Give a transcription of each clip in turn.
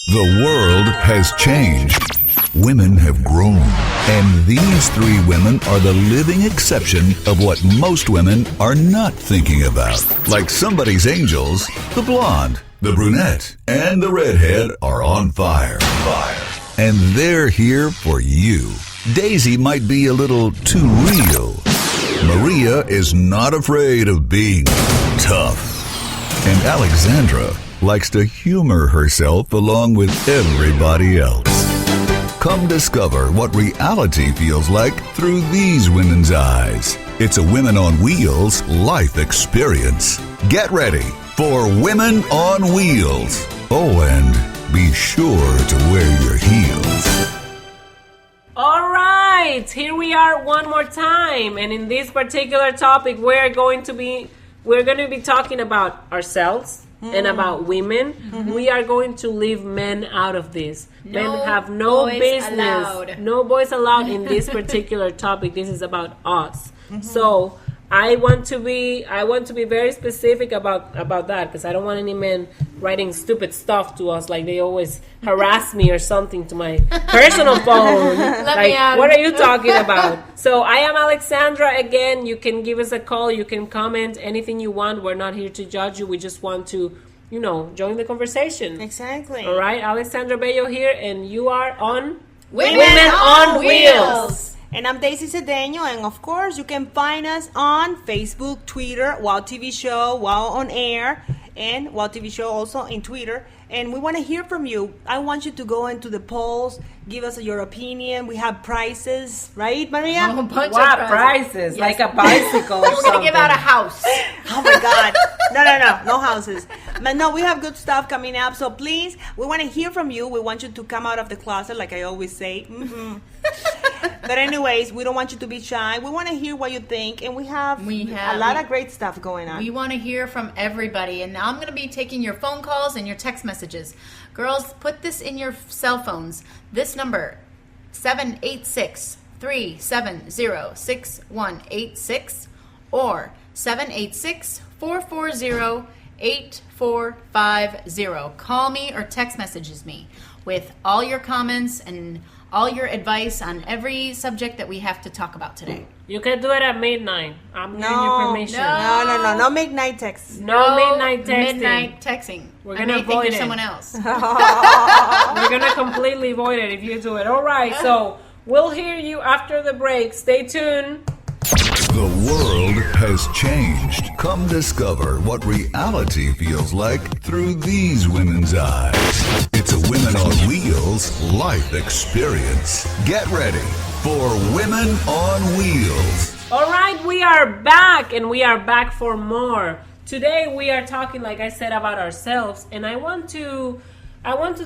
The world has changed. Women have grown. And these three women are the living exception of what most women are not thinking about. Like somebody's angels, the blonde, the brunette, and the redhead are on fire. And they're here for you. Daisy might be a little too real. Maria is not afraid of being tough. And Alexandra likes to humor herself along with everybody else. Come discover what reality feels like through these women's eyes. It's a Women on Wheels life experience. Get ready for Women on Wheels. Oh, and be sure to wear your heels. All right, here we are one more time, and in this particular topic, we're going to be talking about ourselves and about women. We are going to leave men out of this. Men have no business, no boys allowed in this particular topic. This is about us. So I want to be very specific about that, because I don't want any men writing stupid stuff to us, like they always harass me or something to my personal phone. Like, what are you talking about? So I am Alexandra again. You can give us a call. You can comment anything you want. We're not here to judge you. We just want to, join the conversation. Exactly. All right, Alexandra Bello here, and you are on Women on Wheels. And I'm Daisy Cedeño, and of course, you can find us on Facebook, Twitter, Wow TV Show, Wow On Air, and Wow TV Show also in Twitter. And we want to hear from you. I want you to go into the polls, give us your opinion. We have prizes, right, Maria? A bunch of prizes, yes. Like a bicycle. We're going to give out a house. Oh my God. No houses. But no, we have good stuff coming up. So please, we want to hear from you. We want you to come out of the closet, like I always say. But anyways, we don't want you to be shy. We want to hear what you think. And we have a lot of great stuff going on. We want to hear from everybody. And now I'm going to be taking your phone calls and your text messages. Girls, put this in your cell phones. This number, 786-370-6186 or 786-440-8450. Call me or text messages me with all your comments and all your advice on every subject that we have to talk about today. You can do it at midnight. I'm giving you permission. No midnight texts. No midnight texting. Midnight texting. We're going to avoid it. Someone else. We're going to completely avoid it if you do it. All right, so we'll hear you after the break. Stay tuned. The world has changed. Come discover what reality feels like through these women's eyes. It's a Women on Wheels life experience. Get ready for Women on Wheels. All right, we are back, and we are back for more. Today we are talking, like I said, about ourselves, and I want to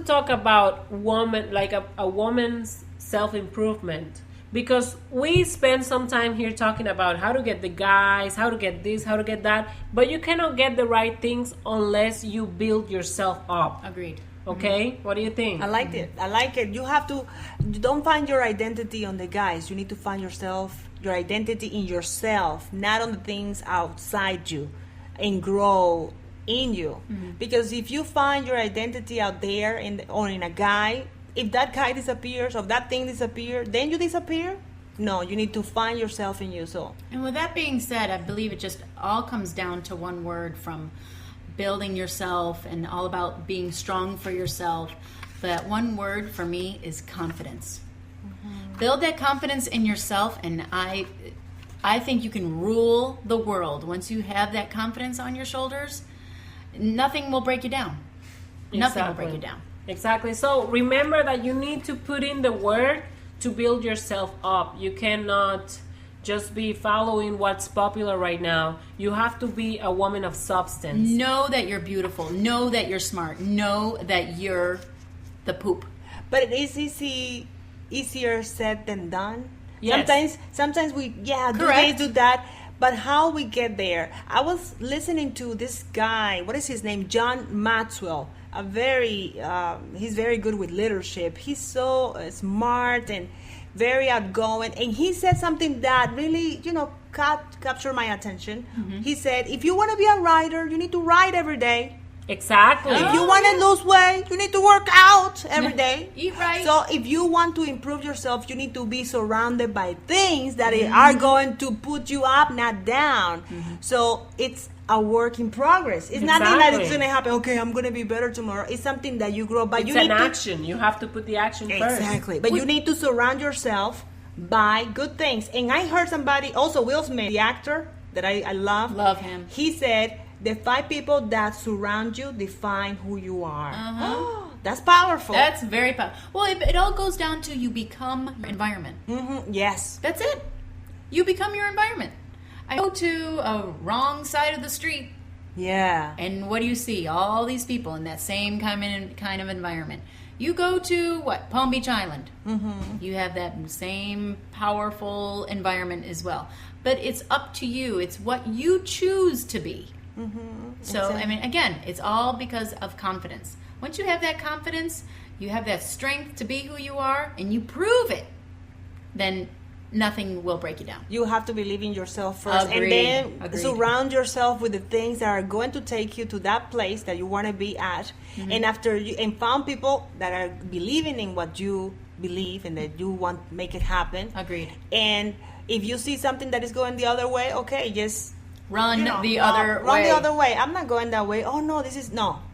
talk about woman, like a woman's self-improvement. Because we spend some time here talking about how to get the guys, how to get this, how to get that. But you cannot get the right things unless you build yourself up. Agreed. Okay? What do you think? I like it. You don't find your identity on the guys. You need to find your identity in yourself, not on the things outside you, and grow in you. Because if you find your identity out there or in a guy, if that guy disappears or that thing disappears, then you disappear? No, you need to find yourself in you. So. And with that being said, I believe it just all comes down to one word, from building yourself and all about being strong for yourself. That one word for me is confidence. Build that confidence in yourself, and I think you can rule the world. Once you have that confidence on your shoulders, nothing will break you down. Nothing will break you down. Exactly. So remember that you need to put in the work to build yourself up. You cannot just be following what's popular right now. You have to be a woman of substance. Know that you're beautiful. Know that you're smart. Know that you're the poop. But it is easier said than done. Yes. Sometimes we do this, do that. But how we get there? I was listening to this guy. What is his name? John Maxwell. He's very good with leadership. He's so smart and very outgoing. And he said something that really, captured my attention. He said, if you want to be a writer, you need to write every day. Exactly. If you want to lose weight, you need to work out every day. Eat right. So if you want to improve yourself, you need to be surrounded by things that are going to put you up, not down. So it's a work in progress. It's nothing that it's going to happen. Okay, I'm going to be better tomorrow. It's something that you grow by. It's you an need action. You have to put the action first. Exactly. But you need to surround yourself by good things. And I heard somebody, also Will Smith, the actor that I love. Love him. He said, the 5 people that surround you define who you are. That's powerful. That's very powerful. Well, it all goes down to you become your environment. Yes. That's it. You become your environment. I go to a wrong side of the street, Yeah. and what do you see? All these people in that same kind of environment. You go to Palm Beach Island. You have that same powerful environment as well. But it's up to you. It's what you choose to be. So, Exactly. I mean, again, it's all because of confidence. Once you have that confidence, you have that strength to be who you are, and you prove it, then nothing will break you down. You have to believe in yourself first. Agreed. And then Agreed. surround yourself with the things that are going to take you to that place that you want to be at. And after you found people that are believing in what you believe and that you want to make it happen. Agreed. And if you see something that is going the other way, okay, just Run run the other way. I'm not going that way. Oh no,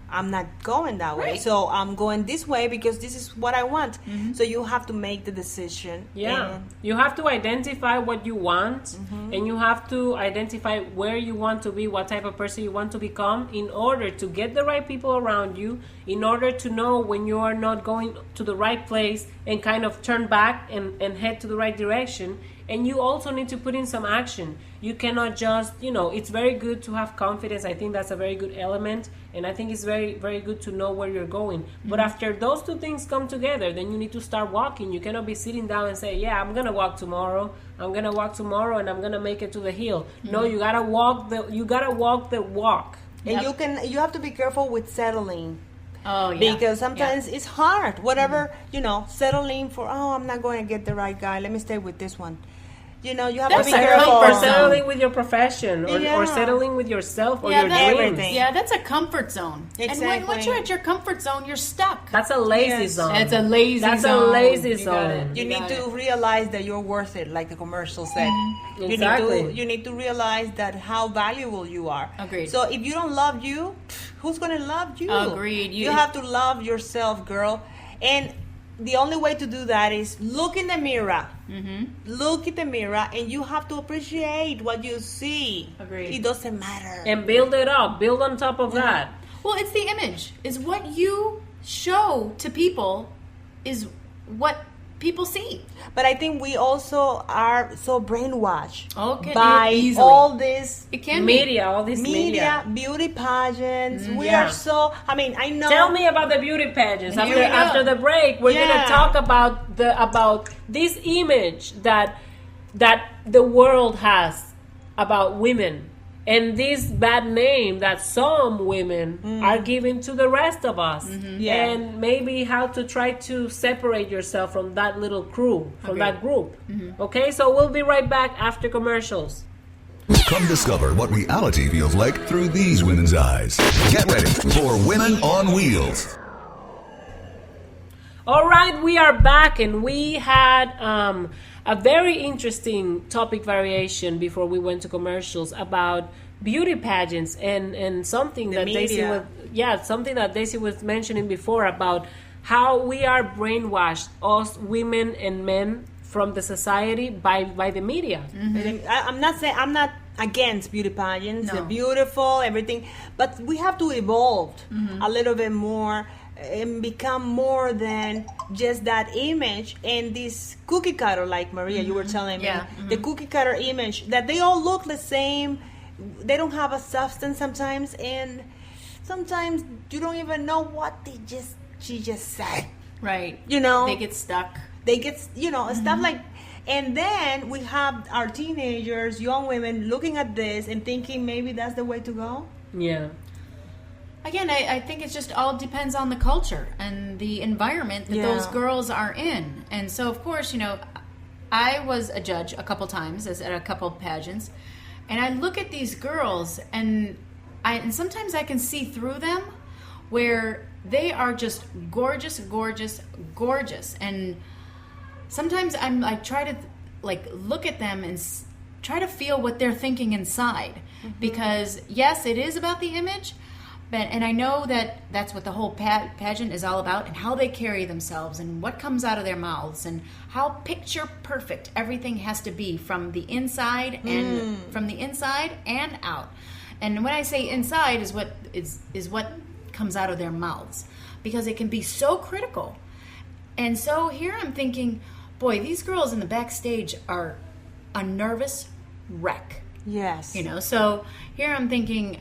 I'm not going that way. Right. So I'm going this way because this is what I want. So you have to make the decision. Yeah. And You have to identify what you want, and you have to identify where you want to be, what type of person you want to become, in order to get the right people around you, in order to know when you are not going to the right place and kind of turn back and head to the right direction. And you also need to put in some action. You cannot just, it's very good to have confidence. I think that's a very good element. And I think it's very, very good to know where you're going. But after those two things come together, then you need to start walking. You cannot be sitting down and say, yeah, I'm going to walk tomorrow. I'm going to walk tomorrow and I'm going to make it to the hill. No, you got to walk the walk. And you have to be careful with settling. Oh, yeah. Because sometimes it's hard. Whatever, settling for, I'm not going to get the right guy. Let me stay with this one. You have That's to be a careful. comfort Or zone. settling with your profession or Yeah. settling with yourself or Yeah, your that- dreams. everything. that's a comfort zone. And Exactly. once you're at your comfort zone, you're stuck. That's a lazy Yes. zone. That's a lazy That's zone. a lazy You got it. zone. You need got to it. realize that you're worth it, like the commercial said. Exactly. You need to realize that how valuable you are. Agreed. So if you don't love you, who's going to love you? Agreed. You have to love yourself, girl. And the only way to do that is look in the mirror. Look in the mirror, and you have to appreciate what you see. Agreed. It doesn't matter. And build it up. Build on top of that. Well, it's the image. Is what you show to people is what people see. But I think we also are so brainwashed Okay, by easily. all this It can Media, all this media, media. beauty pageants. We Yeah. are so. I mean, I know. Tell me about the beauty pageants. Here we go. After the break, we're Yeah. gonna talk about this image that the world has about women, and this bad name that some women are giving to the rest of us, Yeah. and maybe how to try to separate yourself from that little crew, from that group. Okay, so we'll be right back after commercials. Come discover what reality feels like through these women's eyes. Get ready for Women on Wheels. All right, we are back, and we had a very interesting topic variation before we went to commercials about beauty pageants and something The that media. something that Daisy was mentioning before about how we are brainwashed, us women and men, from the society by the media. I'm not against beauty pageants. No. They're beautiful, everything, but we have to evolve a little bit more and become more than just that image and this cookie cutter, like Maria, you were telling me, Yeah. the cookie cutter image that they all look the same. They don't have a substance sometimes, and sometimes you don't even know what she just said. Right. They get stuck. They get stuff like, and then we have our teenagers, young women looking at this and thinking maybe that's the way to go. Yeah. Again, I think it just all depends on the culture and the environment that those girls are in. And so, of course, I was a judge a couple times at a couple pageants, and I look at these girls, and sometimes I can see through them, where they are just gorgeous, gorgeous, gorgeous. And sometimes I'm like, try to like look at them and try to feel what they're thinking inside. Because yes, it is about the image, and I know that that's what the whole pageant is all about, and how they carry themselves and what comes out of their mouths and how picture perfect everything has to be from the inside and out. And when I say inside is what comes out of their mouths, because it can be so critical. And so here I'm thinking, boy, these girls in the backstage are a nervous wreck. Yes. So here I'm thinking,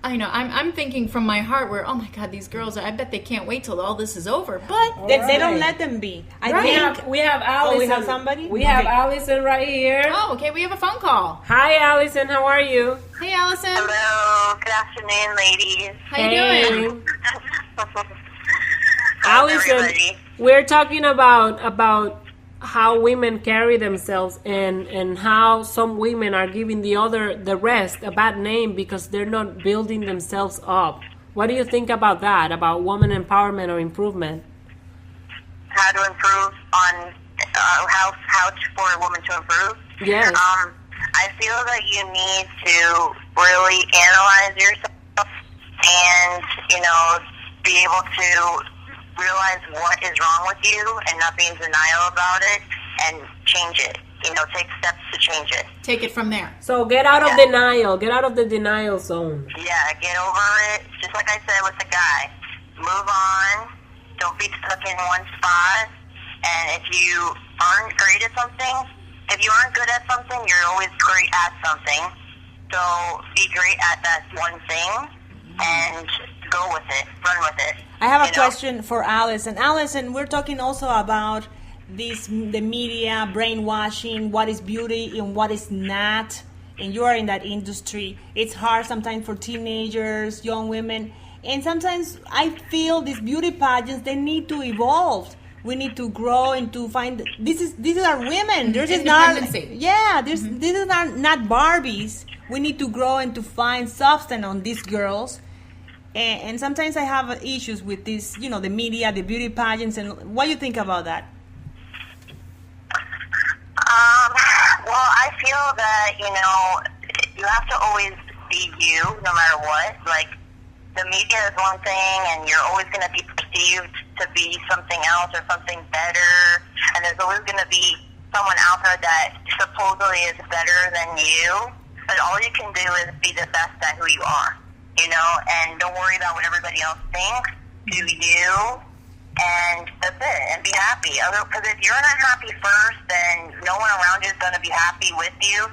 I'm thinking from my heart where, oh my God, these girls, I bet they can't wait till all this is over. But they don't let them be. I think we have Allison. Oh, we have somebody? We have Allison right here. Oh, okay, we have a phone call. Hi, Allison. How are you? Hey, Allison. Hello. Good afternoon, ladies. How you doing? Allison, everybody? we're talking about how women carry themselves and how some women are giving the rest a bad name because they're not building themselves up. What do you think about that, about woman empowerment or improvement? How to improve on how for a woman to improve? Yes. I feel that you need to really analyze yourself and, be able to realize what is wrong with you and not be in denial about it and change it. Take steps to change it. Take it from there. So get out of denial. Get out of the denial zone. Yeah, get over it. Just like I said with the guy. Move on. Don't be stuck in one spot. And if you aren't great at something, if you aren't good at something, you're always great at something. So be great at that one thing and go with it. Run with it. I have a question for Allison. Allison, we're talking also about the media brainwashing, what is beauty and what is not. And you are in that industry. It's hard sometimes for teenagers, young women. And sometimes I feel these beauty pageants, they need to evolve. We need to grow and to find these are women. There's just not these are not Barbies. We need to grow and to find substance on these girls. And sometimes I have issues with this, the media, the beauty pageants, and what do you think about that? Well, I feel that, you have to always be you, no matter what. Like, the media is one thing, and you're always going to be perceived to be something else or something better, and there's always going to be someone out there that supposedly is better than you, but all you can do is be the best at who you are, and don't worry about what everybody else thinks. Do you, and that's it, and be happy. Because if you're not happy first, then no one around you is going to be happy with you,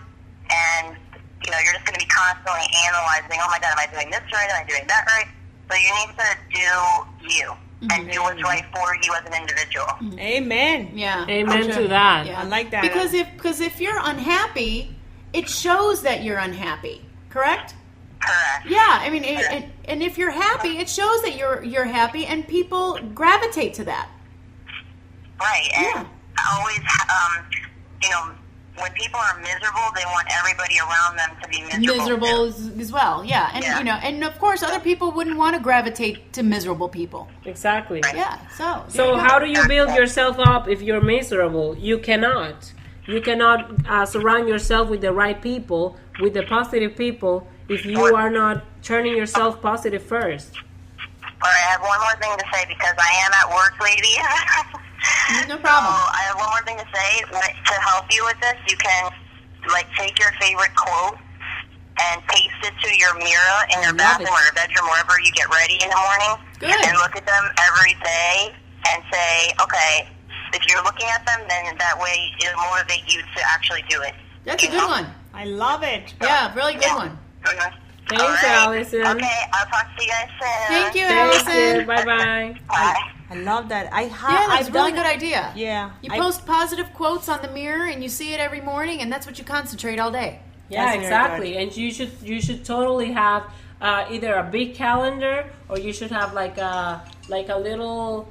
and you're just going to be constantly analyzing, oh my God, am I doing this right? Am I doing that right? So you need to do you and do what's right for you as an individual. Amen. Yeah. Amen to that. Yeah. I like that. Because if you're unhappy, it shows that you're unhappy. Correct? Correct. Yeah. I mean, and if you're happy, it shows that you're happy, and people gravitate to that. Right. And always, when people are miserable, they want everybody around them to be miserable as well. Yeah. And and of course, other people wouldn't want to gravitate to miserable people. Exactly. Yeah. So how do you build yourself up if you're miserable? You cannot. You cannot surround yourself with the right people, with the positive people, if you are not turning yourself positive first. All right, I have one more thing to say because I am at work, ladies. No problem. So I have one more thing to say. To help you with this, you can take your favorite quote and paste it to your mirror in your bathroom or your bedroom, wherever you get ready in the morning. Good. And look at them every day and say, okay, if you're looking at them, then that way it'll motivate you to actually do it. That's a good one. I love it. Yeah, really good one. Mm-hmm. Thanks, Allison. Okay, I'll talk to you guys soon. Thank you, Thank Allison. you. Bye-bye. Bye. I love that. That's a really good idea. Yeah. You post positive quotes on the mirror, and you see it every morning, and that's what you concentrate all day. Yeah, That's very exactly. And you should totally have either a big calendar, or you should have like a little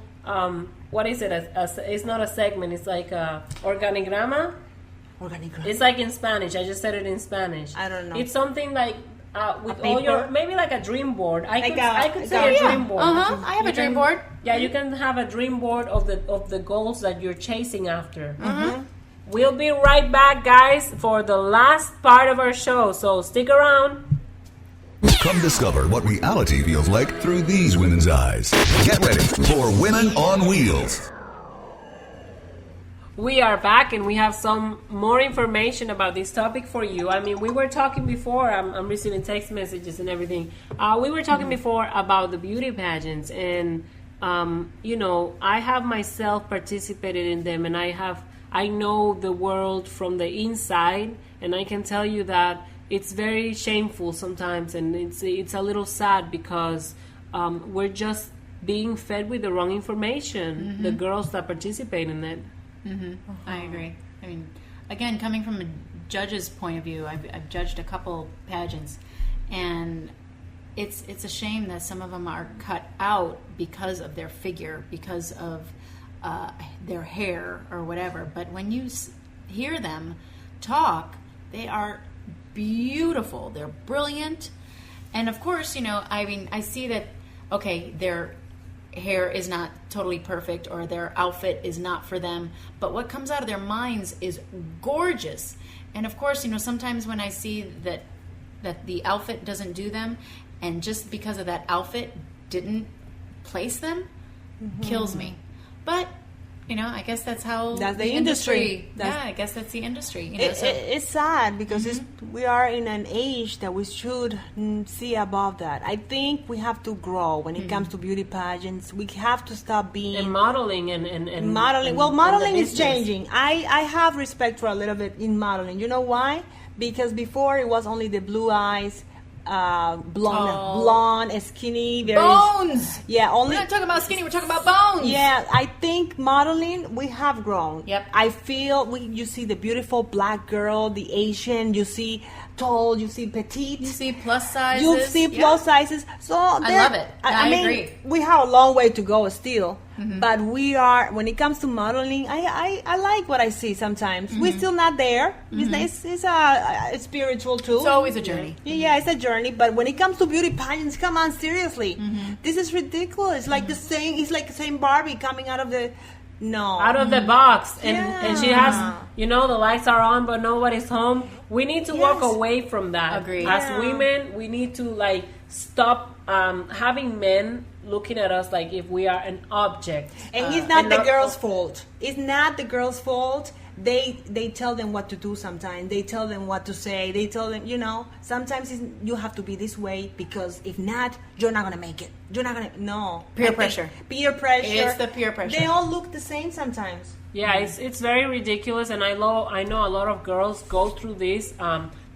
what is it? It's not a segment. It's like a organigrama. Organigrama. It's like in Spanish. I just said it in Spanish. I don't know. It's something like with all your, maybe like a dream board. I could say a dream board. I have a dream board. Yeah, you can have a dream board of the goals that you're chasing after. We'll be right back, guys, for the last part of our show. So stick around. Come discover what reality feels like through these women's eyes. Get ready for Women on Wheels. We are back, and we have some more information about this topic for you. I mean, we were talking before. I'm receiving text messages and everything. We were talking before about the beauty pageants, and I have myself participated in them, and I know the world from the inside, and I can tell you that it's very shameful sometimes, and it's a little sad because we're just being fed with the wrong information. The girls that participate in it. I agree. I mean, again, coming from a judge's point of view, I've judged a couple pageants, and it's a shame that some of them are cut out because of their figure, because of their hair or whatever. But when you hear them talk, they are beautiful. They're brilliant, and of course, I see that. Okay, their hair is not totally perfect, or their outfit is not for them, but what comes out of their minds is gorgeous. And of course, sometimes when I see that the outfit doesn't do them, and just because of that outfit didn't place them, kills me. But I guess that's how that's the industry. I guess that's the industry. It's sad because we are in an age that we should see above that. I think we have to grow when it comes to beauty pageants. We have to stop being and modeling and modeling. Well, modeling is changing. I have respect for a little bit in modeling. You know why? Because before it was only the blue eyes. Blonde, skinny, very bones. Yeah, only. We're not talking about skinny. We're talking about bones. Yeah, I think modeling we have grown. Yep. I feel you see the beautiful black girl, the Asian. You see tall. You see petite. You see plus sizes. You see plus sizes. So I love it. I mean, agree. We have a long way to go still. But we are, when it comes to modeling, I like what I see sometimes. We're still not there. It's a spiritual too. It's always a journey. Yeah, it's a journey. But when it comes to beauty pageants, come on, seriously. This is ridiculous. Like the same, it's like the same Barbie coming out of the box. And she has, the lights are on, but nobody's home. We need to walk away from that. Agreed. As women, we need to stop having men looking at us like if we are an object. And it's not the girl's fault. It's not the girl's fault. They tell them what to do sometimes. They tell them what to say. They tell them, sometimes you have to be this way because if not, you're not going to make it. You're not going to, no. Peer pressure. Peer pressure. It's the peer pressure. They all look the same sometimes. Yeah, it's very ridiculous, and I know a lot of girls go through this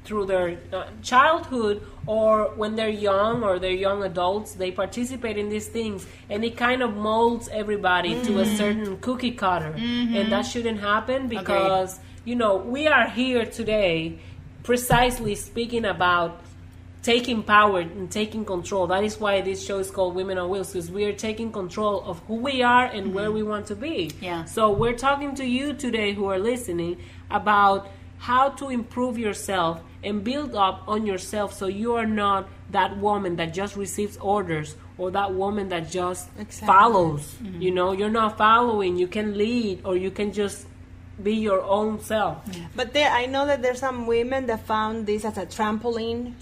through their childhood, or when they're young or they're young adults, they participate in these things, and it kind of molds everybody to a certain cookie cutter, and that shouldn't happen because we are here today precisely speaking about taking power and taking control. That is why this show is called Women on Wheels, because we are taking control of who we are and where we want to be. Yeah. So we're talking to you today who are listening about how to improve yourself and build up on yourself so you are not that woman that just receives orders or that woman that just follows. You're not following. You can lead, or you can just be your own self. But I know that there's some women that found this as a trampoline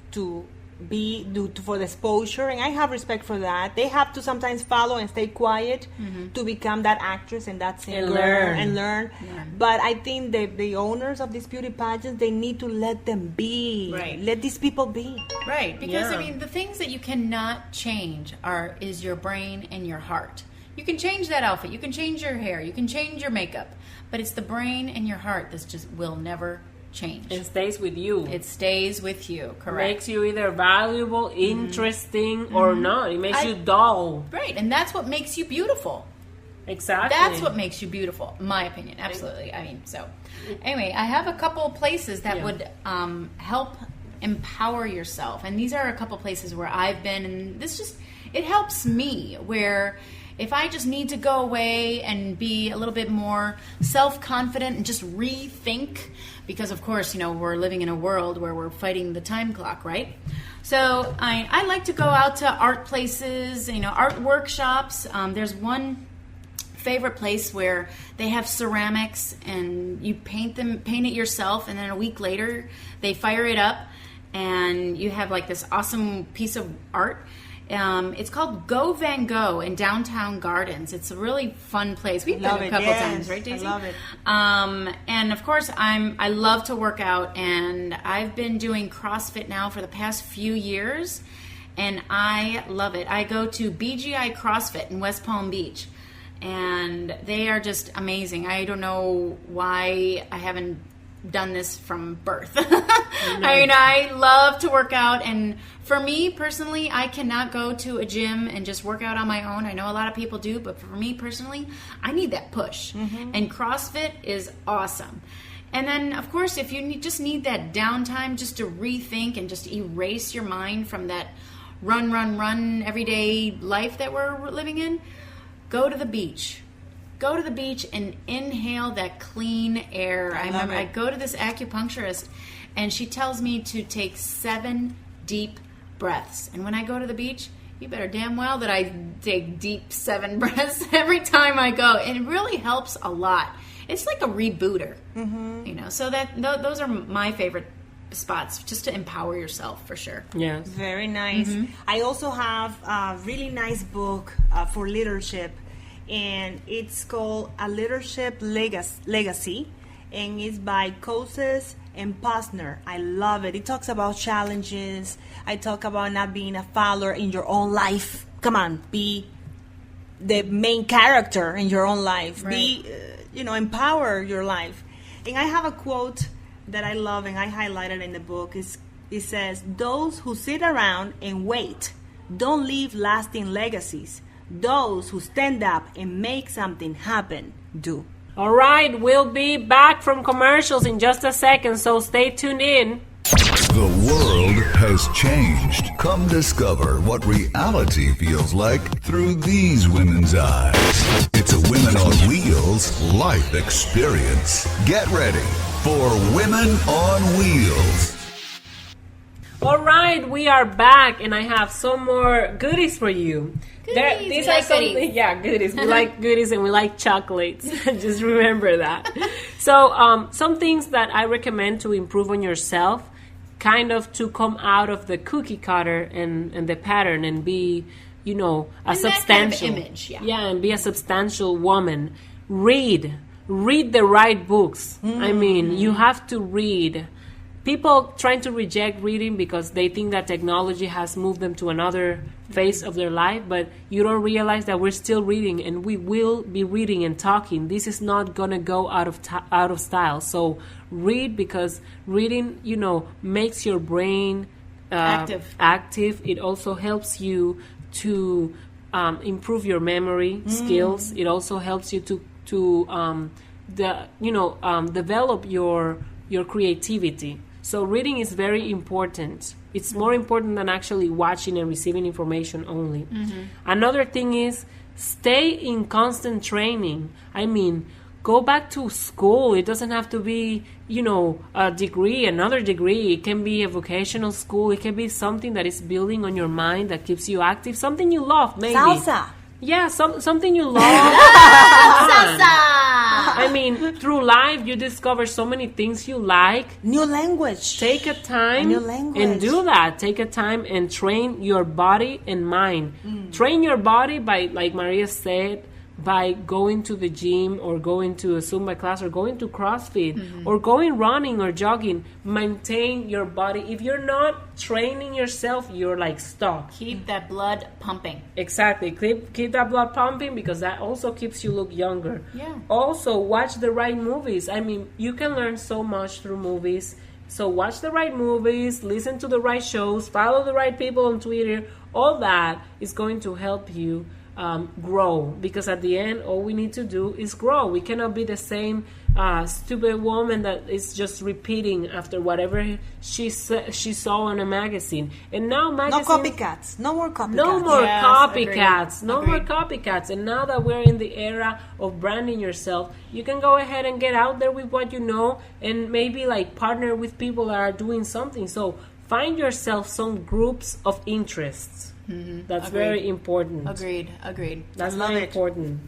for the exposure, and I have respect for that. They have to sometimes follow and stay quiet to become that actress and that singer and learn. But I think the owners of these beauty pageants, they need to let them be. Right. Let these people be. Right, because the things that you cannot change is your brain and your heart. You can change that outfit, you can change your hair, you can change your makeup, but it's the brain and your heart that just will never change. It stays with you. It stays with you, correct. Makes you either valuable, interesting, or not. It makes you dull. Right, and that's what makes you beautiful. Exactly. That's what makes you beautiful, in my opinion. Absolutely. Anyway, I have a couple places that would help empower yourself. And these are a couple places where I've been, and it helps me, where if I just need to go away and be a little bit more self-confident and just rethink, because of course, we're living in a world where we're fighting the time clock, right? So I like to go out to art places, art workshops. There's one favorite place where they have ceramics and you paint it yourself, and then a week later they fire it up and you have like this awesome piece of art. It's called Go Van Gogh in Downtown Gardens. It's a really fun place. We've been a couple times, right, Daisy? I love it. And of course, I love to work out, and I've been doing CrossFit now for the past few years, and I love it. I go to BGI CrossFit in West Palm Beach, and they are just amazing. I don't know why I haven't done this from birth. I love to work out, and for me personally, I cannot go to a gym and just work out on my own. I know a lot of people do, but for me personally, I need that push. And CrossFit is awesome. And then, of course, if you just need that downtime just to rethink and just erase your mind from that run everyday life that we're living in, go to the beach. Go to the beach and inhale that clean air. I remember I go to this acupuncturist, and she tells me to take 7 deep breaths. And when I go to the beach, you better damn well that I take deep 7 breaths every time I go. And it really helps a lot. It's like a rebooter, So those are my favorite spots, just to empower yourself for sure. Yes. Very nice. I also have a really nice book for leadership, and it's called A Leadership Legacy, and it's by Koses and Posner. I love it. It talks about challenges. I talk about not being a follower in your own life. Come on, be the main character in your own life. Right. Be, empower your life. And I have a quote that I love, and I highlighted in the book. It says, "Those who sit around and wait don't leave lasting legacies. Those who stand up and make something happen do." All right, we'll be back from commercials in just a second, so stay tuned in. The world has changed. Come discover what reality feels like through these women's eyes. It's a Women on Wheels life experience. Get ready for Women on Wheels. All right, we are back, and I have some more goodies for you. Goodies. These We are like something, goodies. yeah, goodies. We like goodies, and we like chocolates. Just remember that. So, some things that I recommend to improve on yourself, kind of to come out of the cookie cutter and the pattern, and be, a And substantial that kind of image, yeah. and be a substantial woman. Read the right books. I mean, you have to read. People trying to reject reading because they think that technology has moved them to another phase of their life, but you don't realize that we're still reading, and we will be reading and talking. This is not gonna go out of style. So read, because reading, makes your brain active. It also helps you to improve your memory skills. It also helps you to develop your creativity. So reading is very important. It's more important than actually watching and receiving information only. Another thing is stay in constant training. I mean, go back to school. It doesn't have to be, a degree, another degree. It can be a vocational school. It can be something that is building on your mind, that keeps you active, something you love, maybe. Salsa. Yeah, something you love. Salsa! I mean, through life, you discover so many things you like. New language. Take a time new language. and do that. Take a time and train your body and mind. Train your body by, like Maria said, by going to the gym or going to a Zumba class or going to CrossFit or going running or jogging. Maintain your body. If you're not training yourself, you're like stuck. Keep that blood pumping. Exactly. Keep that blood pumping, because that also keeps you look younger. Yeah. Also, watch the right movies. I mean, you can learn so much through movies. So watch the right movies, listen to the right shows, follow the right people on Twitter. All that is going to help you grow, because at the end, all we need to do is grow. We cannot be the same stupid woman that is just repeating after whatever she saw in a magazine. And now magazines, No copycats. No more copycats. no more Yes, copycats. agreed. No more copycats. And now that we're in the era of branding yourself, you can go ahead and get out there with what you know, and maybe like partner with people that are doing something. So find yourself some groups of interests. That's Agreed. very important. Agreed. That's I love very it. important.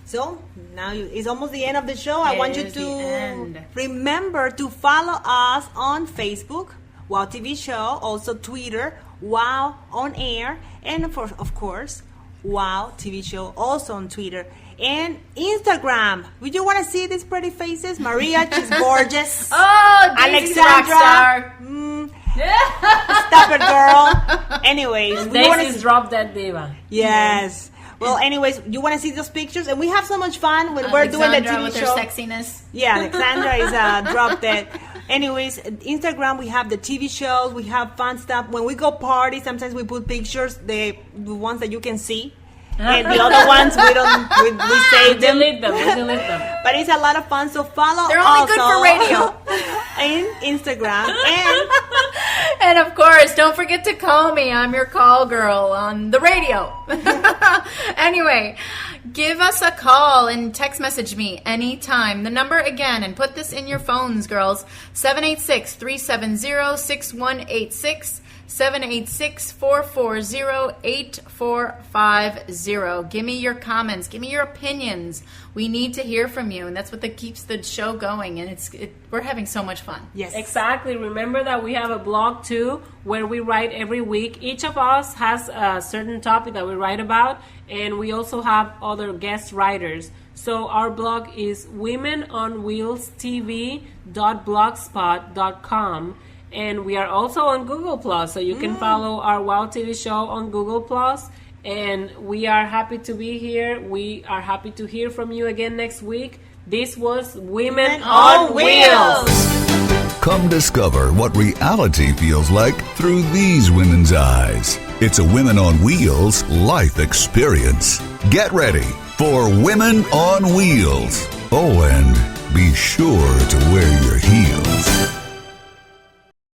So now it's almost the end of the show. I want you is the to end. remember to follow us on Facebook, Wow TV Show, also Twitter, Wow On Air, and of course, Wow TV Show, also on Twitter. And Instagram. Would you want to see these pretty faces? Maria, she's gorgeous. Oh, Daisy's a rock star. Stop it, girl. Anyways, we want Daisy's to. Drop That Diva. Yes. Well, anyways, you want to see those pictures, and we have so much fun when we're doing the Alexandra TV with show. her sexiness. Yeah, Alexandra is drop dead. Anyways, Instagram, we have the TV shows, we have fun stuff. When we go party, sometimes we put pictures, the ones that you can see. And the other ones, we save them. We delete them. But it's a lot of fun, so follow They're only good also for radio. in Instagram. And And of course, don't forget to call me. I'm your call girl on the radio. Anyway, give us a call and text message me anytime. The number again, and put this in your phones, girls, 786-370-6186. 786-440-8450. Give me your comments. Give me your opinions. We need to hear from you, and that's what keeps the show going. And we're having so much fun. yes, Exactly. Remember that we have a blog too, where we write every week. Each of us has a certain topic that we write about, and we also have other guest writers. So our blog is womenonwheelstv.blogspot.com. And we are also on Google Plus, so you can follow our Wow TV show on Google Plus. And we are happy to be here. We are happy to hear from you again next week. This was Women on Wheels. Come discover what reality feels like through these women's eyes. It's a Women on Wheels life experience. Get ready for Women on Wheels. Oh, and be sure to wear your heels.